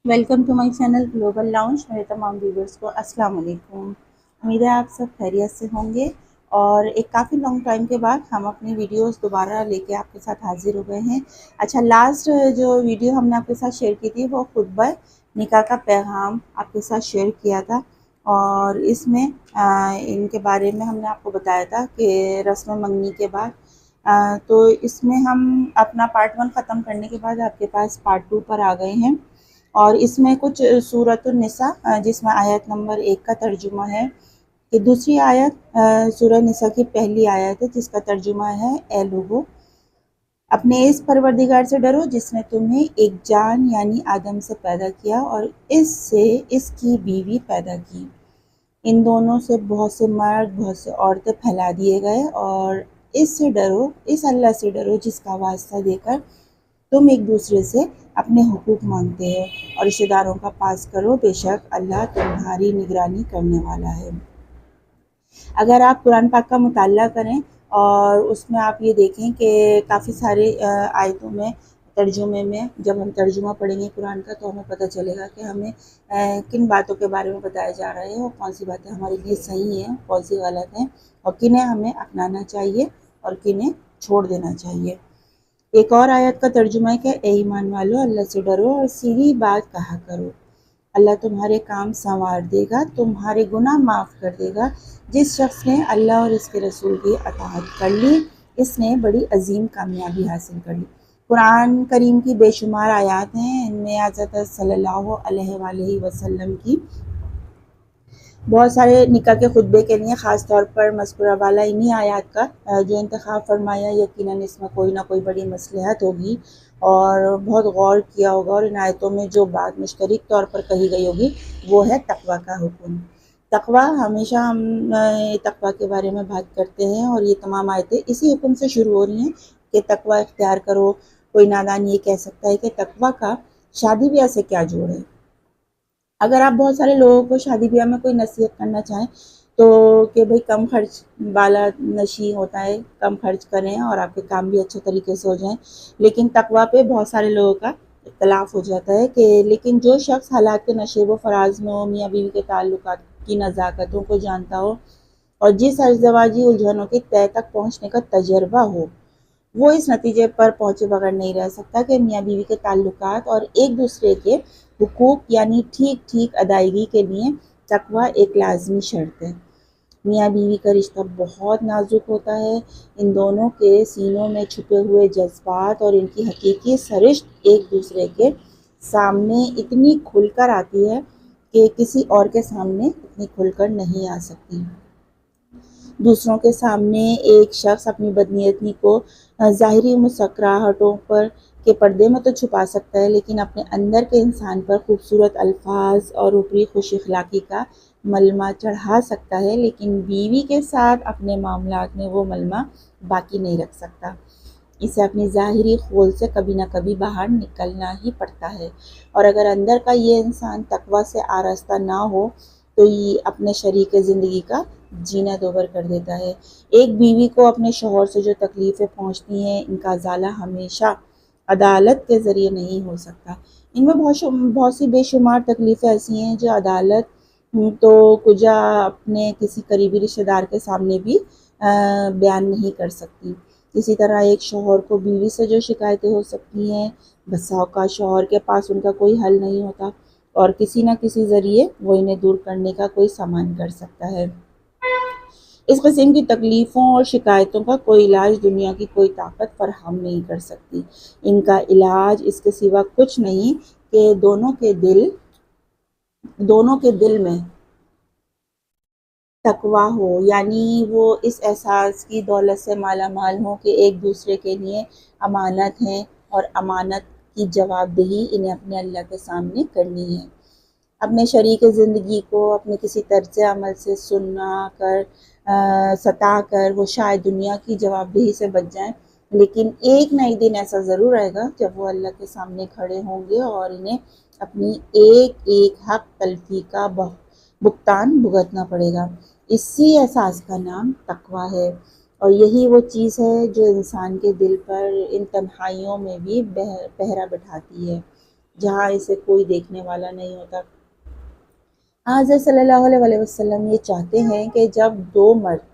Welcome to my channel global lounge. मेरे तमाम viewers को अस्सलाम वालेकुम। उम्मीद है आप सब खैरियत से होंगे और एक काफ़ी लॉन्ग टाइम के बाद हम अपनी वीडियोस दोबारा लेके आपके साथ हाजिर हो गए हैं। अच्छा, लास्ट जो वीडियो हमने आपके साथ शेयर की थी वो खुतबा निकाह का पैगाम आपके साथ शेयर किया था और इसमें इनके बारे में हमने आपको बताया था कि रस्म मंगनी के बाद तो इसमें हम अपना पार्ट 1 ख़त्म करने के बाद आपके पास पार्ट 2 पर आ गए हैं और इसमें कुछ सूरतुन निसा जिसमें आयत नंबर 1 का तर्जुमा है कि दूसरी आयत सूरह निसा की पहली आयत है जिसका तर्जुमा है, ए लोगो अपने इस परवरदिगार से डरो जिसने तुम्हें एक जान यानी आदम से पैदा किया और इससे इसकी बीवी पैदा की। इन दोनों से बहुत से मर्द बहुत से औरतें फैला दिए गए और इससे डरो, इस अल्लाह से डरो जिसका वास्ता देकर तुम एक दूसरे से अपने हुकूक मांगते हो और रिश्तेदारों का पास करो, बेशक अल्लाह तुम्हारी निगरानी करने वाला है। अगर आप कुरान पाक का मुताला करें और उसमें आप ये देखें कि काफ़ी सारे आयतों में तर्जुमे में जब हम तर्जुमा पढ़ेंगे कुरान का तो हमें पता चलेगा कि हमें किन बातों के बारे में बताया जा रहा है और कौन सी बातें हमारे लिए सही हैं, कौन सी गलत हैं और किन्हें हमें अपनाना चाहिए और किन्हें छोड़ देना चाहिए। एक और आयत का तर्जुमा है कि ए ईमान वालो अल्लाह से डरो और सीधी बात कहा करो, अल्लाह तुम्हारे काम संवार देगा, तुम्हारे गुनाह माफ़ कर देगा। जिस शख्स ने अल्लाह और इसके रसूल की अताअत कर ली इसने बड़ी अजीम कामयाबी हासिल कर ली। कुरान करीम की बेशुमार आयत हैं, इनमें हज़रत सल्लल्लाहु अलैहि वसल्लम की बहुत सारे निकाह के खुतबे के लिए ख़ास तौर पर मज़कूरा वाला इन्हीं आयत का जो इंतखाब फरमाया, यकीनन इसमें कोई ना कोई बड़ी मसलहत होगी और बहुत गौर किया होगा और इन आयतों में जो बात मुश्तरक तौर पर कही गई होगी वो है तक़वा का हुक्म। तक़वा हमेशा हम तक़वा के बारे में बात करते हैं और ये तमाम आयतें इसी हुक्म से शुरू हो रही हैं कि तक़वा इख्तियार करो। कोई नादान ये कह सकता है कि तक़वा का शादी ब्याह से क्या जोड़ है। अगर आप बहुत सारे लोगों को शादी ब्याह में कोई नसीहत करना चाहें तो कि भाई कम खर्च वाला नशी होता है, कम खर्च करें और आपके काम भी अच्छे तरीके से हो जाएं, लेकिन तकवा पे बहुत सारे लोगों का इख्तलाफ हो जाता है कि लेकिन जो शख्स हालात के नशे व फराज में हो, मियाँ बीवी के ताल्लुकात की नज़ाकतों को जानता हो और जिस अज़दवाजी उलझनों की तह तक पहुँचने का तजर्बा हो, वो इस नतीजे पर पहुँचे बगैर नहीं रह सकता कि मियाँ बीवी के ताल्लुकात और एक दूसरे के हुकूक यानी ठीक ठीक अदायगी के लिए तकवा एक लाजमी शर्त है। मियाँ बीवी का रिश्ता बहुत नाजुक होता है। इन दोनों के सीनों में छुपे हुए जज्बात और इनकी हकीकी सरिश्त एक दूसरे के सामने इतनी खुलकर आती है कि किसी और के सामने इतनी खुलकर नहीं आ सकती। दूसरों के सामने एक शख्स अपनी बदनीयती को ज़ाहिरी मुस्कुराहटों पर के पर्दे में तो छुपा सकता है, लेकिन अपने अंदर के इंसान पर खूबसूरत अल्फाज और ऊपरी खुश अखलाक़ी का मलमा चढ़ा सकता है, लेकिन बीवी के साथ अपने मामलात में वो मलमा बाकी नहीं रख सकता। इसे अपनी ज़ाहिरी खोल से कभी ना कभी बाहर निकलना ही पड़ता है और अगर अंदर का ये इंसान तकवा से आरास्ता ना हो तो ये अपने शरीक ज़िंदगी का जीना दोबर कर देता है। एक बीवी को अपने शौहर से जो तकलीफ़ें पहुँचती हैं इनका ज़ाला हमेशा अदालत के ज़रिए नहीं हो सकता। इनमें बहुत सी बेशुमार तकलीफ़ें ऐसी हैं जो अदालत तो कुजा अपने किसी करीबी रिश्तेदार के सामने भी बयान नहीं कर सकती। इसी तरह एक शौहर को बीवी से जो शिकायतें हो सकती हैं, बसा औक़ात शौहर के पास उनका कोई हल नहीं होता और किसी न किसी ज़रिए वो इन्हें दूर करने का कोई सामान कर सकता है। इस किस्म की तकलीफ़ों और शिकायतों का कोई इलाज दुनिया की कोई ताकत फराहम नहीं कर सकती। इनका इलाज इसके सिवा कुछ नहीं कि दोनों के दिल में तकवा हो, यानी वो इस एहसास की दौलत से माला माल हों कि एक दूसरे के लिए अमानत हैं और अमानत की जवाबदेही इन्हें अपने अल्लाह के सामने करनी है। अपने शरीक ज़िंदगी को अपने किसी तर्ज़ अमल से सुना कर सता कर वो शायद दुनिया की जवाबदेही से बच जाएं, लेकिन एक न एक दिन ऐसा ज़रूर आएगा जब वो अल्लाह के सामने खड़े होंगे और इन्हें अपनी एक एक हक तलफ़ी का भुगतान भुगतना पड़ेगा। इसी एहसास का नाम तकवा है اور یہی وہ چیز ہے جو انسان کے دل پر ان تنہائیوں میں بھی پہرا بٹھاتی ہے، جہاں اسے کوئی دیکھنے والا نہیں ہوتا۔ حضرت صلی اللہ علیہ وسلم یہ چاہتے ہیں کہ جب دو مرد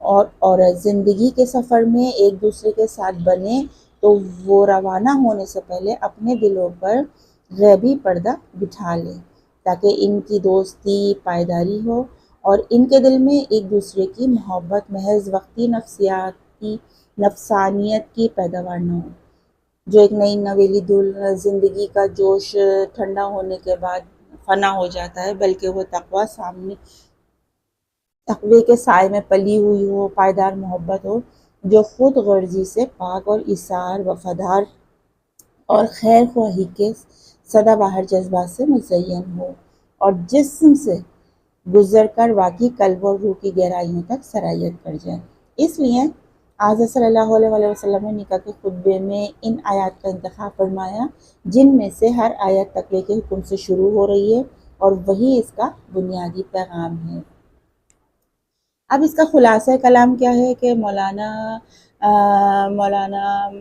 اور عورت زندگی کے سفر میں ایک دوسرے کے ساتھ بنے تو وہ روانہ ہونے سے پہلے اپنے دلوں پر غیبی پردہ بٹھا لیں، تاکہ ان کی دوستی پائیداری ہو اور ان کے دل میں ایک دوسرے کی محبت محض وقتی نفسانیت کی پیداوار نہ ہو، جو ایک نئی نویلی زندگی کا جوش ٹھنڈا ہونے کے بعد فنا ہو جاتا ہے، بلکہ وہ تقوی کے سائے میں پلی ہوئی ہو، پائیدار محبت ہو جو خود غرضی سے پاک اور ایثار، وفادار اور خیر خواہی کے سدا بہار جذبات سے مزین ہو، اور جسم سے گزر کر واقعی قلب اور روح کی گہرائیوں تک سرایت کر جائے۔ اس لیے حضرت صلی اللہ علیہ وسلم نے نکاح کے خطبے میں ان آیات کا انتخاب فرمایا، جن میں سے ہر آیت تقوی کے حکم سے شروع ہو رہی ہے، اور وہی اس کا بنیادی پیغام ہے۔ اب اس کا خلاصہ کلام کیا ہے کہ مولانا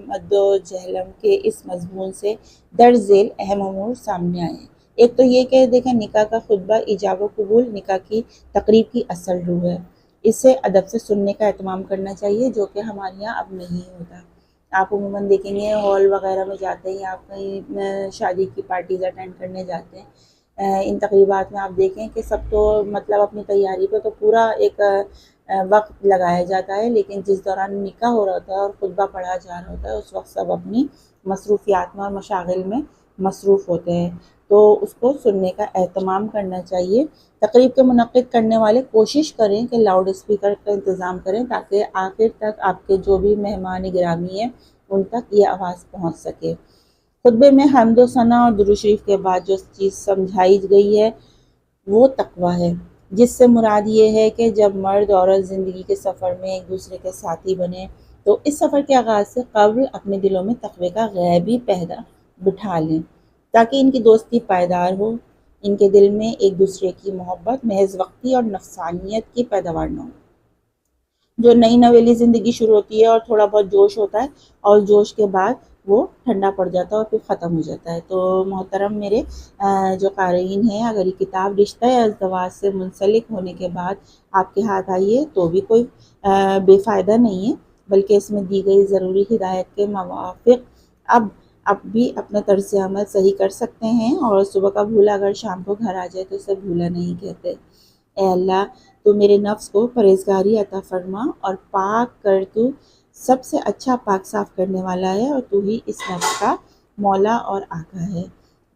مدو جہلم کے اس مضمون سے درج ذیل اہم امور سامنے آئے ہیں۔ ایک تو یہ کہ دیکھیں، نکاح کا خطبہ ایجاب و قبول نکاح کی تقریب کی اصل روح ہے، اسے ادب سے سننے کا اہتمام کرنا چاہیے، جو کہ ہمارے یہاں اب نہیں ہوتا۔ آپ عموماً دیکھیں گے ہال وغیرہ میں جاتے ہیں، آپ کہیں شادی کی پارٹیز اٹینڈ کرنے جاتے ہیں، ان تقریبات میں آپ دیکھیں کہ سب تو مطلب اپنی تیاری پہ تو پورا ایک وقت لگایا جاتا ہے، لیکن جس دوران نکاح ہو رہا ہوتا ہے اور خطبہ پڑھا جا رہا ہوتا ہے اس وقت سب اپنی مصروفیات میں اور مشاغل میں مصروف ہوتے ہیں، تو اس کو سننے کا اہتمام کرنا چاہیے۔ تقریب کے منعقد کرنے والے کوشش کریں کہ لاؤڈ اسپیکر کا انتظام کریں، تاکہ آخر تک آپ کے جو بھی مہمان گرامی ہیں ان تک یہ آواز پہنچ سکے۔ خطبے میں حمد و ثنا اور درود شریف کے بعد جو چیز سمجھائی گئی ہے وہ تقویٰ ہے، جس سے مراد یہ ہے کہ جب مرد عورت زندگی کے سفر میں ایک دوسرے کے ساتھی بنے تو اس سفر کے آغاز سے قبل اپنے دلوں میں تقوی کا غیبی پہرا بٹھا لیں، تاکہ ان کی دوستی پائیدار ہو، ان کے دل میں ایک دوسرے کی محبت محض وقتی اور نفسانیت کی پیداوار نہ ہو۔ جو نئی نویلی زندگی شروع ہوتی ہے اور تھوڑا بہت جوش ہوتا ہے، اور جوش کے بعد وہ ٹھنڈا پڑ جاتا ہے اور پھر ختم ہو جاتا ہے۔ تو محترم میرے جو قارئین ہیں، اگر یہ کتاب رشتہ ازدواج سے منسلک ہونے کے بعد آپ کے ہاتھ آئی ہے تو بھی کوئی بے فائدہ نہیں ہے، بلکہ اس میں دی گئی ضروری ہدایت کے موافق اب بھی اپنا طرز عمل صحیح کر سکتے ہیں، اور صبح کا بھولا اگر شام کو گھر آ جائے تو اسے بھولا نہیں کہتے۔ اے اللہ، تو میرے نفس کو پرہیزگاری عطا فرما اور پاک کر، تو سب سے اچھا پاک صاف کرنے والا ہے، اور تو ہی اس نفس کا مولا اور آقا ہے۔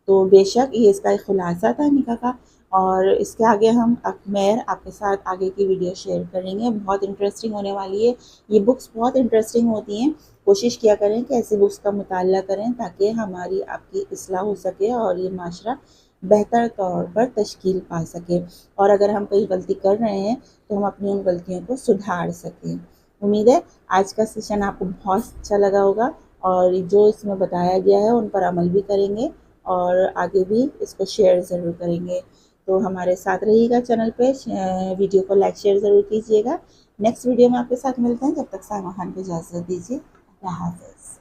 تو بے شک یہ اس کا ایک خلاصہ تھا نکاح کا، اور اس کے آگے ہم اکمیر آپ کے ساتھ آگے کی ویڈیو شیئر کریں گے، بہت انٹرسٹنگ ہونے والی ہے۔ یہ بکس بہت انٹرسٹنگ ہوتی ہیں، کوشش کیا کریں کہ ایسی بکس کا مطالعہ کریں تاکہ ہماری آپ کی اصلاح ہو سکے اور یہ معاشرہ بہتر طور پر تشکیل پا سکے، اور اگر ہم کوئی غلطی کر رہے ہیں تو ہم اپنی ان غلطیوں کو سدھار سکیں۔ امید ہے آج کا سیشن آپ کو بہت اچھا لگا ہوگا، اور جو اس میں بتایا گیا ہے ان پر عمل بھی کریں گے، اور آگے بھی اس کو شیئر ضرور کریں گے۔ تو ہمارے ساتھ رہیے گا چینل پہ، ویڈیو کو لائک شیئر ضرور کیجیے گا۔ نیکسٹ ویڈیو میں آپ کے ساتھ ملتے ہیں، جب تک سائمہ خان کو اجازت دیجیے، اللہ حافظ۔